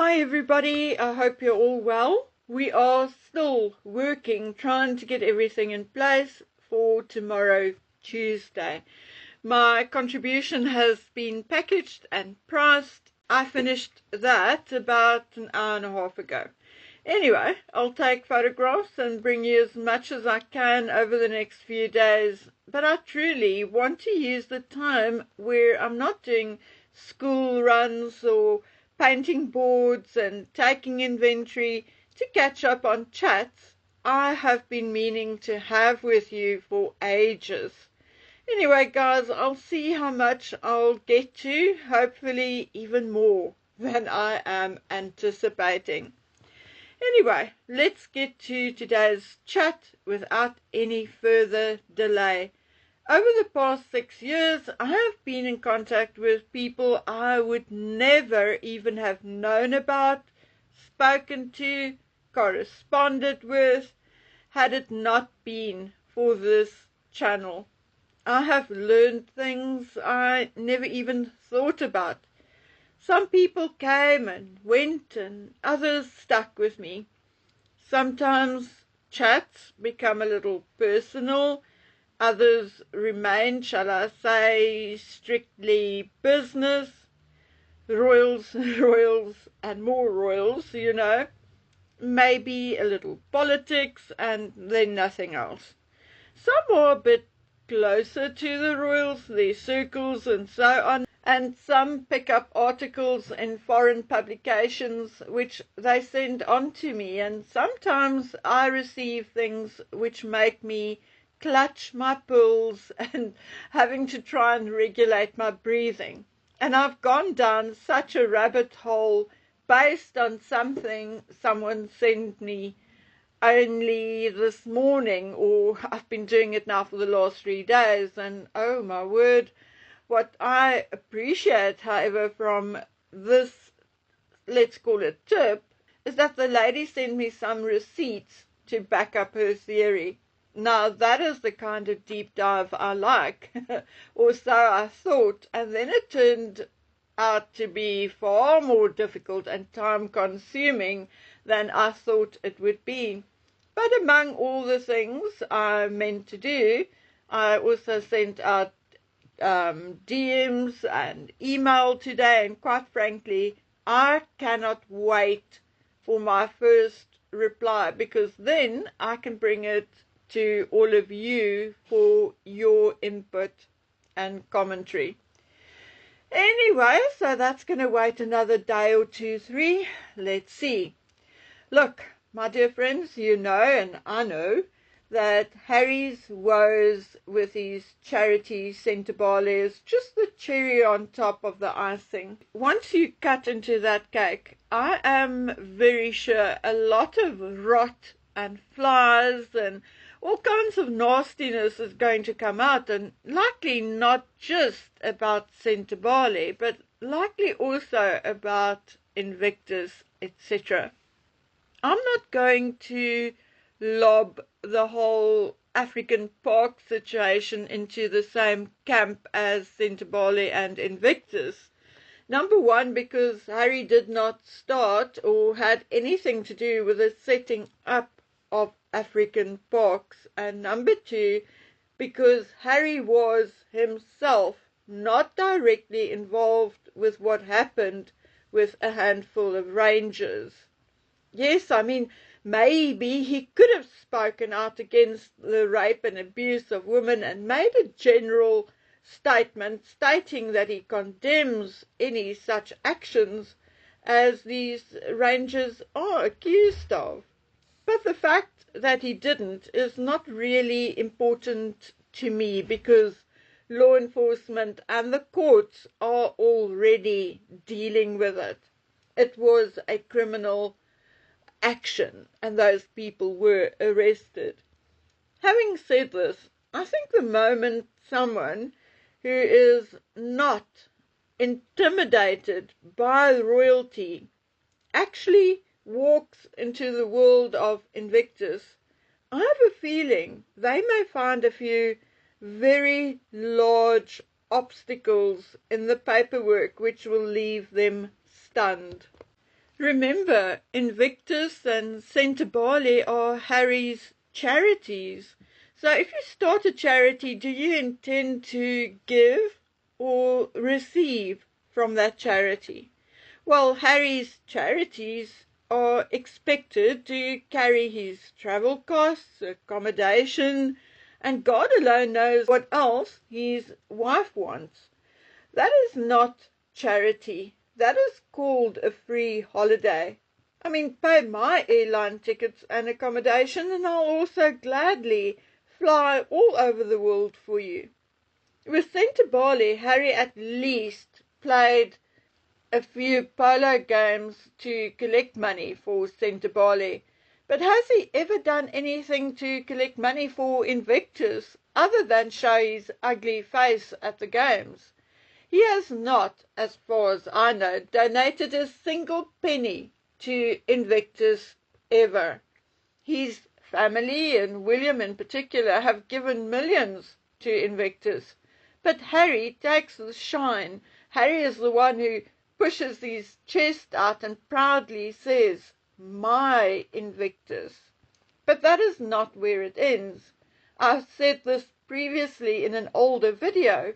Hi everybody, I hope you're all well. We are still working, trying to get everything in place for tomorrow, Tuesday. My contribution has been packaged and priced. I finished that about an hour and a half ago. Anyway, I'll take photographs and bring you as much as I can over the next few days. But I truly want to use the time where I'm not doing school runs or painting boards and taking inventory to catch up on chats I have been meaning to have with you for ages. Anyway, guys, I'll see how much I'll get to, hopefully even more than I am anticipating. Anyway, let's get to today's chat without any further delay. Over the past 6 years, I have been in contact with people I would never even have known about, spoken to, corresponded with, had it not been for this channel. I have learned things I never even thought about. Some people came and went and others stuck with me. Sometimes chats become a little personal. Others remain, shall I say, strictly business. Royals, royals, and more royals, you know. Maybe a little politics, and then nothing else. Some are a bit closer to the royals, their circles, and so on. And some pick up articles in foreign publications which they send on to me. And sometimes I receive things which make me clutch my pearls and having to try and regulate my breathing. And I've gone down such a rabbit hole based on something someone sent me only this morning, or I've been doing it now for the last 3 days, and oh my word, what I appreciate, however, from this, let's call it tip, is that the lady sent me some receipts to back up her theory. Now, that is the kind of deep dive I like, or so I thought, and then it turned out to be far more difficult and time-consuming than I thought it would be. But among all the things I meant to do, I also sent out DMs and email today, and quite frankly, I cannot wait for my first reply, because then I can bring it to all of you for your input and commentary. Anyway, so that's going to wait another day or 2, 3. Let's see. Look, my dear friends, you know, and I know, that Harry's woes with his charities, Sentebale, is just the cherry on top of the icing. Once you cut into that cake, I am very sure a lot of rot and flies and all kinds of nastiness is going to come out, and likely not just about Sentebale, but likely also about Invictus, etc. I'm not going to lob the whole African park situation into the same camp as Sentebale and Invictus. Number one, because Harry did not start or had anything to do with the setting up of African parks. And number two, because Harry was himself not directly involved with what happened with a handful of rangers. Yes, I mean, maybe he could have spoken out against the rape and abuse of women and made a general statement stating that he condemns any such actions as these rangers are accused of. But the fact that he didn't is not really important to me, because law enforcement and the courts are already dealing with it. It was a criminal action, and those people were arrested. Having said this, I think the moment someone who is not intimidated by royalty actually walks into the world of Invictus, I have a feeling they may find a few very large obstacles in the paperwork which will leave them stunned. Remember, Invictus and Sentebale are Harry's charities. So if you start a charity, do you intend to give or receive from that charity? Well, Harry's charities are expected to carry his travel costs, accommodation, and God alone knows what else his wife wants. That is not charity. That is called a free holiday. I mean, pay my airline tickets and accommodation, and I'll also gladly fly all over the world for you. With Sentebale, Harry at least played a few polo games to collect money for Sentebale. But has he ever done anything to collect money for Invictus other than show his ugly face at the games? He has not, as far as I know, donated a single penny to Invictus ever. His family, and William in particular, have given millions to Invictus. But Harry takes the shine. Harry is the one who pushes his chest out and proudly says, "My Invictus." But that is not where it ends. I've said this previously in an older video.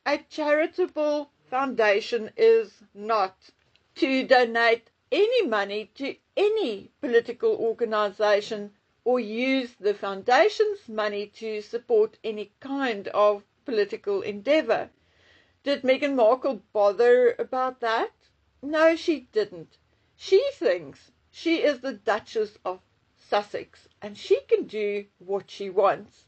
A charitable foundation is not to donate any money to any political organization or use the foundation's money to support any kind of political endeavor. Did Meghan Markle bother about that? No, she didn't. She thinks she is the Duchess of Sussex and she can do what she wants.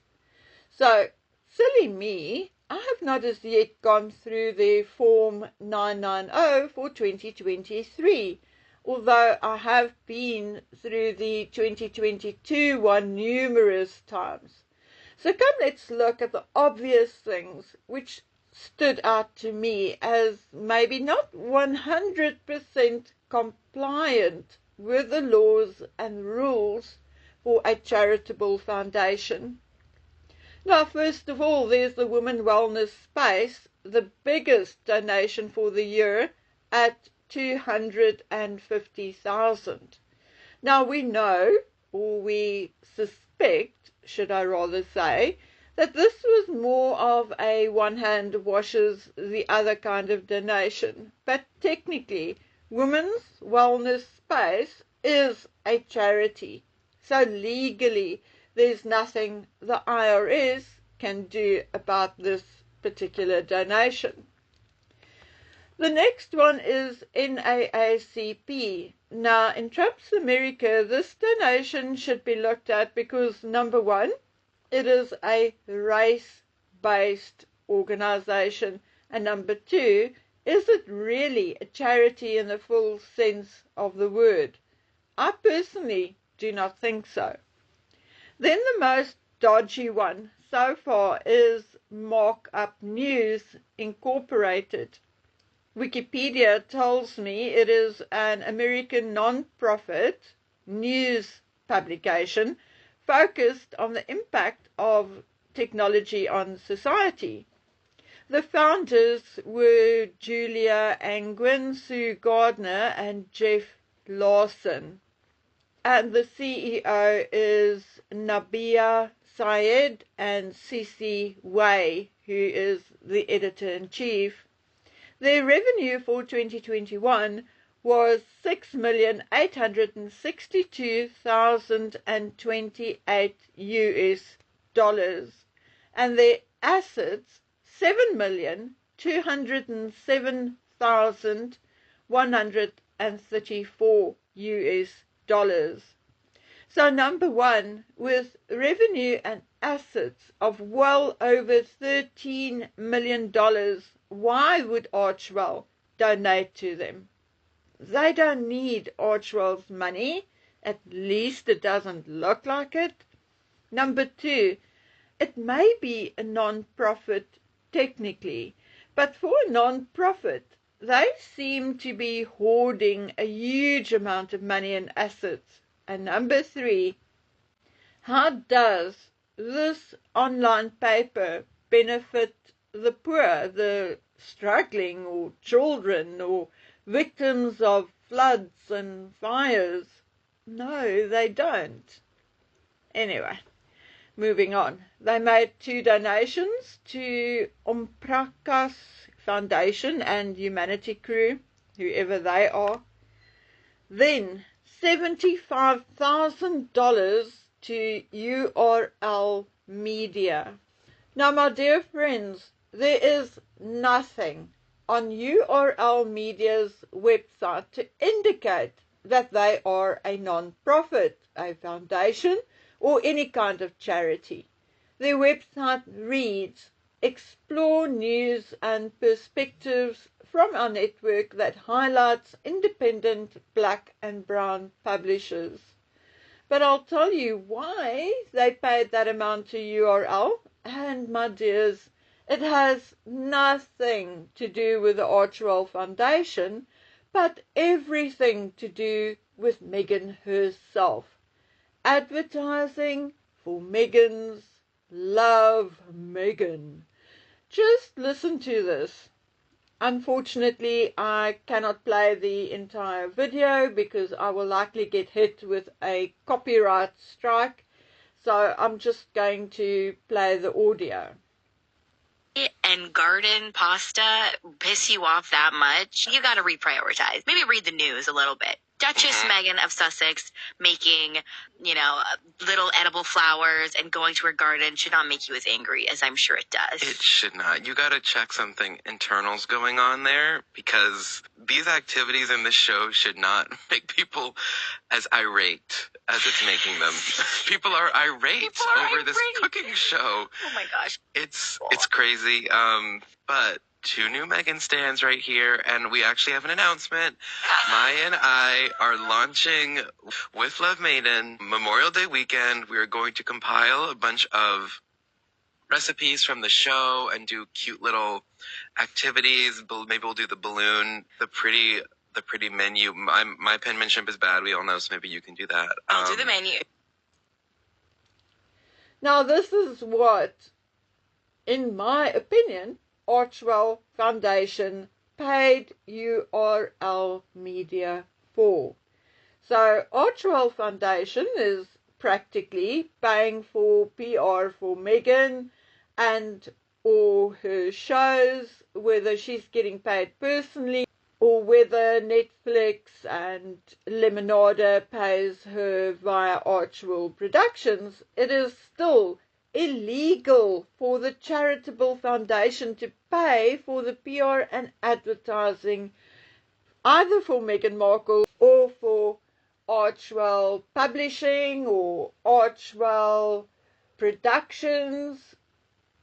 So, silly me, I have not as yet gone through the Form 990 for 2023, although I have been through the 2022 one numerous times. So come, let's look at the obvious things which stood out to me as maybe not 100% compliant with the laws and rules for a charitable foundation. Now, first of all, there's the Women Wellness Space, the biggest donation for the year at 250,000. Now, we know, or we suspect, should I rather say, that this was more of a one hand washes the other kind of donation. But technically, Women's Wellness Space is a charity. So legally, there's nothing the IRS can do about this particular donation. The next one is NAACP. Now, in Trump's America, this donation should be looked at because, number one, it is a race-based organization, and number two, is it really a charity in the full sense of the word? I personally do not think so. Then the most dodgy one so far is Markup News Incorporated. Wikipedia tells me it is an American non-profit news publication focused on the impact of technology on society. The founders were Julia Angwin, Sue Gardner, and Jeff Lawson. And the CEO is Nabia Syed and Cece Way, who is the editor-in-chief. Their revenue for 2021 was $6,862,028 US, and their assets $7,207,134 US. So number one, with revenue and assets of well over $13 million, why would Archwell donate to them? They don't need Archwell's money. At least it doesn't look like it. Number two, it may be a non-profit technically, but for a non-profit, they seem to be hoarding a huge amount of money and assets. And number three, how does this online paper benefit the poor, the struggling, or children, or victims of floods and fires. No, they don't. Anyway, moving on. They made 2 donations to Umpraka's Foundation and Humanity Crew, whoever they are. Then $75,000 to URL Media. Now, my dear friends, there is nothing on URL Media's website to indicate that they are a non-profit, a foundation, or any kind of charity. Their website reads, "Explore news and perspectives from our network that highlights independent black and brown publishers." But I'll tell you why they paid that amount to URL. And my dears, it has nothing to do with the Archwell Foundation, but everything to do with Meghan herself. Advertising for Meghan's Love Meghan. Just listen to this. Unfortunately, I cannot play the entire video because I will likely get hit with a copyright strike. So I'm just going to play the audio. And garden pasta piss you off that much, you got to reprioritize. Maybe read the news a little bit. Duchess Meghan of Sussex making, little edible flowers and going to her garden should not make you as angry as I'm sure it does. It should not. You got to check something internal's going on there, because these activities in this show should not make people as irate as it's making them. People are irate over this cooking show. Oh my gosh. It's crazy. But 2 new Meghan stands right here, and we actually have an announcement. Maya and I are launching with Love Maiden Memorial Day weekend. We are going to compile a bunch of recipes from the show and do cute little activities. Maybe we'll do the balloon, the pretty menu. My penmanship is bad, we all know, so maybe you can do that. I'll do the menu. Now, this is what, in my opinion, Archwell Foundation paid URL Media for. So Archwell Foundation is practically paying for PR for Meghan and or her shows, whether she's getting paid personally or whether Netflix and Lemonade pays her via Archwell Productions. It is still illegal for the charitable foundation to pay for the PR and advertising either for Meghan Markle or for Archwell Publishing or Archwell Productions,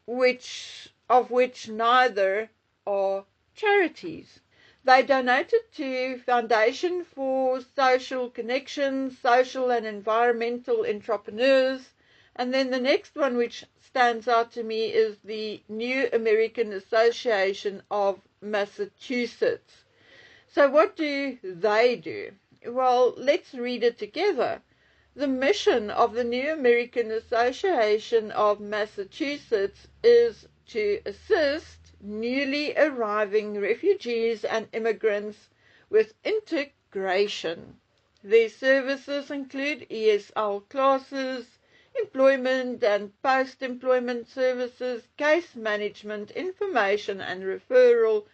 of which neither are charities. They donated to Foundation for Social Connections, Social and Environmental Entrepreneurs. And then the next one which stands out to me is the New American Association of Massachusetts. So what do they do? Well, let's read it together. The mission of the New American Association of Massachusetts is to assist newly arriving refugees and immigrants with integration. Their services include ESL classes, employment and post-employment services, case management, information and referral,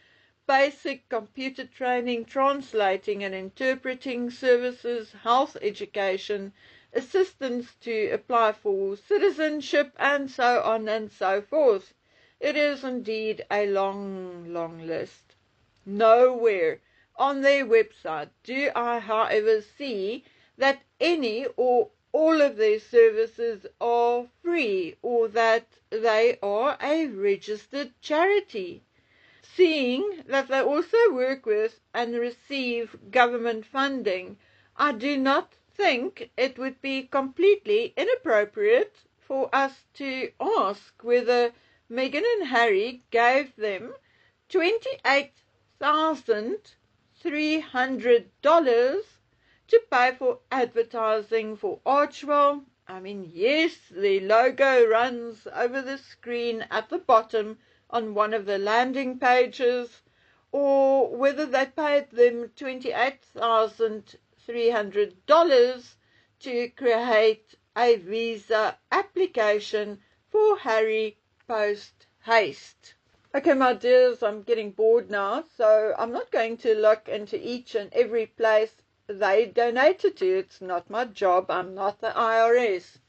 basic computer training, translating and interpreting services, health education, assistance to apply for citizenship, and so on and so forth. It is indeed a long, long list. Nowhere on their website do I, however, see that any or all of their services are free or that they are a registered charity. Seeing that they also work with and receive government funding, I do not think it would be completely inappropriate for us to ask whether Meghan and Harry gave them $28,300 to pay for advertising for Archwell. I mean, yes, the logo runs over the screen at the bottom on one of the landing pages, or whether they paid them $28,300 to create a visa application for Harry post haste. Okay, my dears, I'm getting bored now, so I'm not going to look into each and every place they donated to. It's not my job. I'm not the IRS.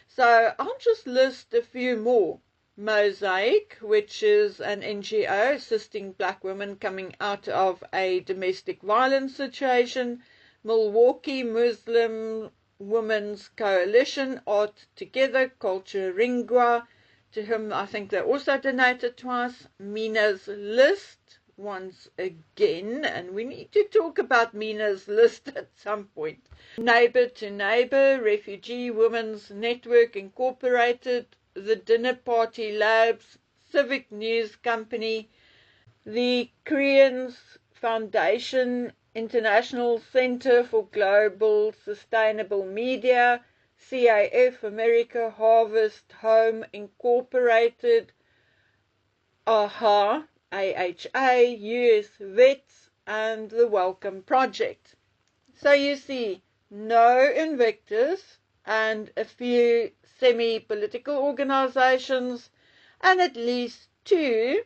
So I'll just list a few more. Mosaic, which is an NGO assisting black women coming out of a domestic violence situation. Milwaukee Muslim Women's Coalition, Art Together, Culture Ringwa, to whom I think they also donated twice. Mina's List, once again, and we need to talk about Mina's List at some point. Neighbor to Neighbor, Refugee Women's Network Incorporated, the Dinner Party Labs, Civic News Company, the Koreans Foundation, International Center for Global Sustainable Media, CAF America, Harvest Home Incorporated, AHA, AHA, US Vets, and the Welcome Project. So you see, no Invictus and a few semi-political organizations, and at least two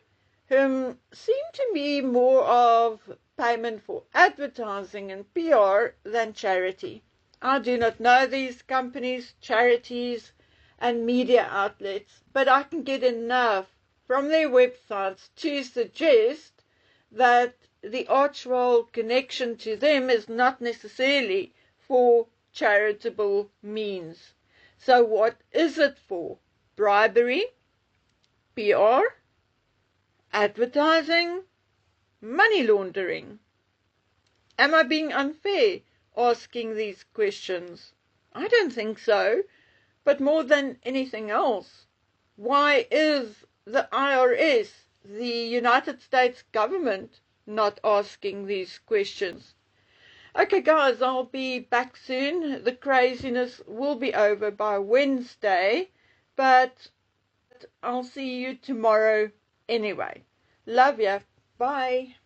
whom seem to be more of payment for advertising and PR than charity. I do not know these companies, charities, and media outlets, but I can get enough from their websites to suggest that the Archwell connection to them is not necessarily for charitable means. So what is it for? Bribery, PR, advertising, money laundering? Am I being unfair asking these questions? I don't think so. But more than anything else, why is the IRS, the United States government, not asking these questions? Okay, guys, I'll be back soon. The craziness will be over by Wednesday, but I'll see you tomorrow anyway. Love ya. Bye.